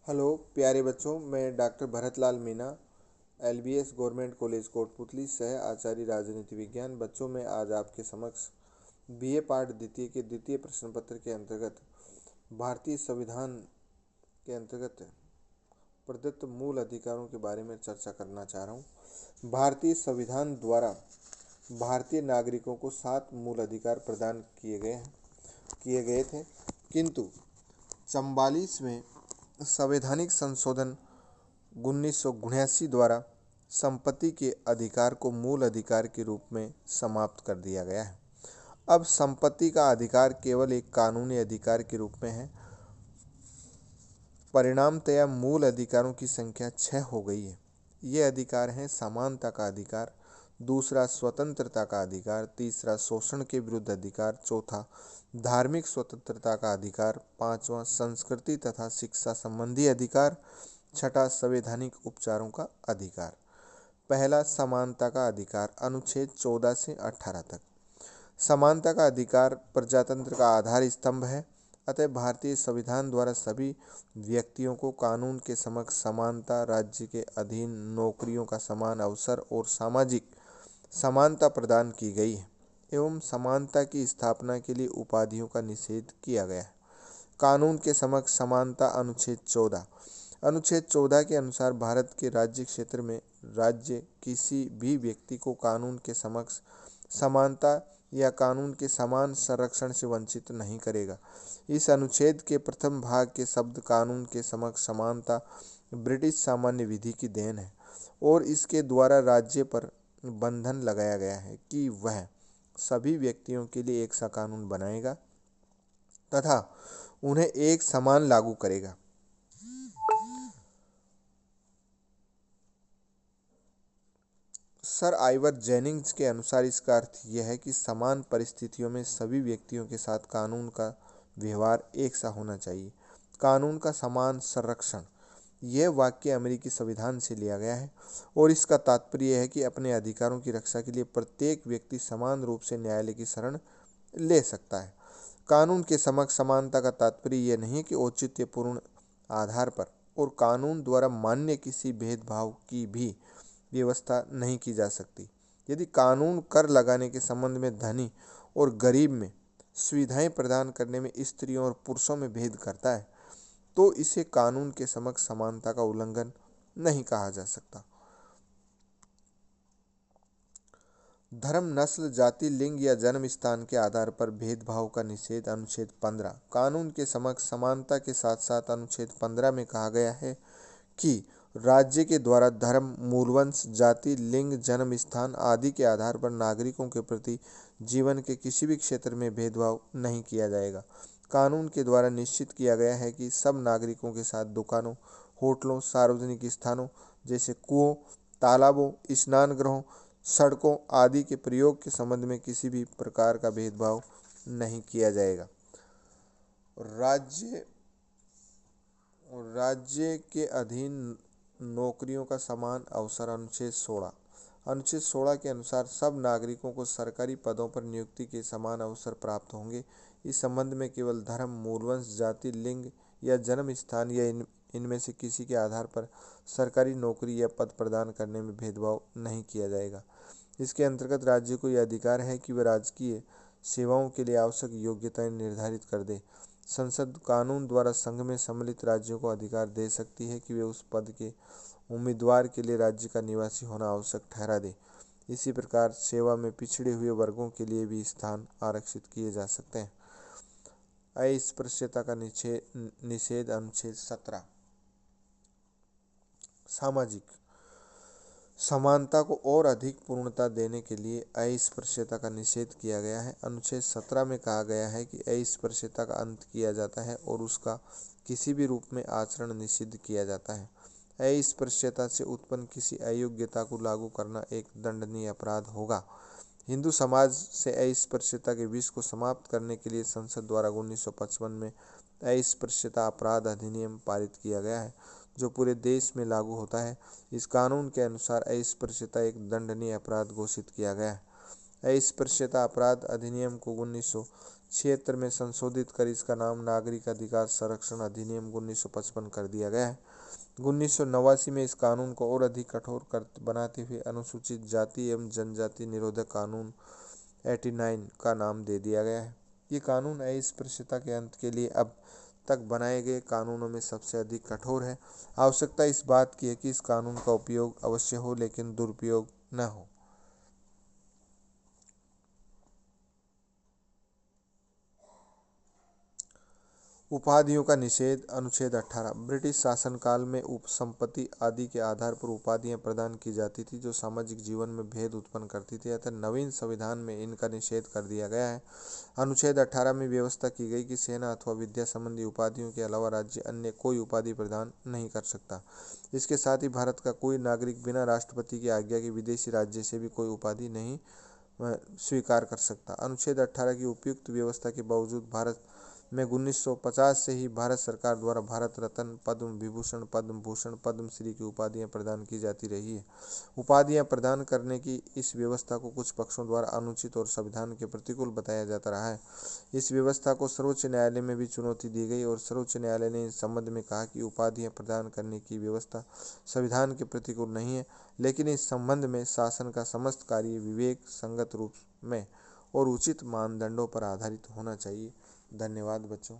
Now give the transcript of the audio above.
Hello प्यारे बच्चों, मैं doctor Bharatlal Meena, LBS government college Kotputli, सह आचार्य राजनीति विज्ञान। बच्चों, मैं आज आपके समक्ष बीए पाठ द्वितीय के द्वितीय प्रश्न पत्र के अंतर्गत भारतीय संविधान के अंतर्गत प्रदत्त मूल अधिकारों के बारे में चर्चा करना चाह रहा हूँ। भारतीय संविधान द्वारा भारतीय नागरिकों को 7 मूल अधिकार प्रदान किए गए थे, किंतु 44वें संवैधानिक संशोधन 1979 द्वारा संपत्ति के अधिकार को मूल अधिकार के रूप में समाप्त कर दिया गया है। अब संपत्ति का अधिकार केवल एक कानूनी अधिकार के रूप में है। परिणामतया मूल अधिकारों की संख्या 6 हो गई है। ये अधिकार हैं: समानता का अधिकार, दूसरा स्वतंत्रता का अधिकार, तीसरा शोषण के विरुद्ध अधिकार, चौथा धार्मिक स्वतंत्रता का अधिकार, पांचवा संस्कृति तथा शिक्षा संबंधी अधिकार, छठा संवैधानिक उपचारों का अधिकार। पहला, समानता का अधिकार, अनुच्छेद 14 से 18 तक। समानता का अधिकार प्रजातंत्र का आधार स्तंभ है। अतः भारतीय संविधान द्वारा सभी व्यक्तियों को कानून के समक्ष समानता, राज्य के अधीन नौकरियों का समान अवसर और सामाजिक समानता प्रदान की गई है एवं समानता की स्थापना के लिए उपाधियों का निषेध किया गया है। कानून के समक्ष समानता, अनुच्छेद 14 के अनुसार भारत के राज्य क्षेत्र में राज्य किसी भी व्यक्ति को कानून के समक्ष समानता या कानून के समान संरक्षण से वंचित नहीं करेगा। इस अनुच्छेद के प्रथम भाग के शब्द कानून के समक्ष समानता ब्रिटिश सामान्य विधि की देन है और इसके द्वारा राज्य पर बंधन लगाया गया है कि वह सभी व्यक्तियों के लिए एक सा कानून बनाएगा तथा उन्हें एक समान लागू करेगा। सर आइवर जेनिंग्स के अनुसार इसका अर्थ यह है कि समान परिस्थितियों में सभी व्यक्तियों के साथ कानून का व्यवहार एक सा होना चाहिए। कानून का समान संरक्षण, यह वाक्य अमेरिकी संविधान से लिया गया है और इसका तात्पर्य यह है कि अपने अधिकारों की रक्षा के लिए प्रत्येक व्यक्ति समान रूप से न्यायालय की शरण ले सकता है। कानून के समक्ष समानता का तात्पर्य यह नहीं कि औचित्यपूर्ण आधार पर और कानून द्वारा मान्य किसी भेदभाव की भी व्यवस्था नहीं की जा सकती। यदि कानून कर लगाने के संबंध में धनी और गरीब में सुविधाएं प्रदान करने में स्त्रियों और पुरुषों में भेद करता है तो इसे कानून के समक्ष समानता का उल्लंघन नहीं कहा जा सकता। धर्म, नस्ल, जाति, लिंग या जन्म स्थान के आधार पर भेदभाव का निषेध, अनुच्छेद 15। कानून के समक्ष समानता के साथ साथ अनुच्छेद 15 में कहा गया है कि राज्य के द्वारा धर्म, मूलवंश, जाति, लिंग, जन्म स्थान आदि के आधार पर नागरिकों के प्रति जीवन के किसी भी क्षेत्र में भेदभाव नहीं किया जाएगा। कानून के द्वारा निश्चित किया गया है कि सब नागरिकों के साथ दुकानों, होटलों, सार्वजनिक स्थानों जैसे कुओं, तालाबों, स्नान गृहों, सड़कों आदि के प्रयोग के संबंध में किसी भी प्रकार का भेदभाव नहीं किया जाएगा। राज्य के अधीन नौकरियों का समान अवसर, अनुच्छेद 16 के अनुसार सब नागरिकों को सरकारी पदों पर नियुक्ति के समान अवसर प्राप्त होंगे। इस संबंध में केवल धर्म, मूलवंश, जाति, लिंग या जन्म स्थान या इनमें से किसी के आधार पर सरकारी नौकरी या पद प्रदान करने में भेदभाव नहीं किया जाएगा। इसके अंतर्गत राज्य को यह अधिकार है कि वह राजकीय सेवाओं के लिए आवश्यक योग्यताएं निर्धारित कर दे। संसद कानून द्वारा संघ में सम्मिलित राज्यों को अधिकार दे सकती है कि वे उस पद के उम्मीदवार के लिए राज्य का निवासी होना आवश्यक ठहरा दे। इसी प्रकार सेवा में पिछड़े हुए वर्गों के लिए भी स्थान आरक्षित किए जा सकते हैं। अस्पृश्यता का निषेध, अनुच्छेद 17। सामाजिक समानता को और अधिक पूर्णता देने के लिए अस्पृश्यता का निषेध किया गया है। अनुच्छेद 17 में कहा गया है कि अस्पृश्यता का अंत किया जाता है और उसका किसी भी रूप में आचरण निषिद्ध किया जाता है। अस्पृश्यता से उत्पन्न किसी अयोग्यता को लागू करना एक दंडनीय अपराध होगा। हिंदू समाज से अस्पृश्यता के विष को समाप्त करने के लिए संसद द्वारा 1955 में अस्पृश्यता अपराध अधिनियम पारित किया गया है, जो पूरे देश में लागू होता है। इस कानून के अनुसार अस्पृश्यता एक दंडनीय अपराध घोषित किया गया है। अस्पृश्यता अपराध अधिनियम को 76 में संशोधित कर इसका नाम नागरिक अधिकार संरक्षण अधिनियम 1955 कर दिया गया है। 1989 में इस कानून को और अधिक कठोर बनाते हुए अनुसूचित जाति एवं जनजाति निरोधक कानून 89 का नाम दे दिया गया है। ये कानून अस्पृश्यता के अंत के लिए अब तक बनाए गए कानूनों में सबसे अधिक कठोर है। आवश्यकता इस बात की है कि इस कानून का उपयोग अवश्य हो, लेकिन दुरुपयोग न हो। उपाधियों का निषेध। अनुच्छेद 18। ब्रिटिश शासनकाल में उपसंपत्ति आदि के आधार पर उपाधियां प्रदान की जाती थी जो सामाजिक जीवन में भेद उत्पन्न करती थी, अतः नवीन संविधान में इनका निषेध कर दिया गया है। अनुच्छेद 18 में व्यवस्था की गई कि सेना अथवा विद्या संबंधी उपाधियों के अलावा राज्य अन्य कोई उपाधि प्रदान नहीं कर सकता। इसके साथ ही भारत का कोई नागरिक बिना राष्ट्रपति की आज्ञा के विदेशी राज्य से भी कोई उपाधि नहीं स्वीकार कर सकता। अनुच्छेद 18 की उपयुक्त व्यवस्था के बावजूद भारत में 1950 से ही भारत सरकार द्वारा भारत रत्न, पद्म विभूषण, पद्म भूषण, पद्मश्री की उपाधियां प्रदान की जाती रही है। उपाधियां प्रदान करने की इस व्यवस्था को कुछ पक्षों द्वारा अनुचित और संविधान के प्रतिकूल बताया जाता रहा है। इस व्यवस्था को सर्वोच्च न्यायालय में भी चुनौती दी गई और सर्वोच्च न्यायालय ने इस संबंध में कहा कि उपाधियां प्रदान करने की व्यवस्था संविधान के प्रतिकूल नहीं है, लेकिन इस संबंध में शासन का समस्त कार्य विवेक संगत रूप में और उचित मानदंडों पर आधारित होना चाहिए। धन्यवाद बच्चों।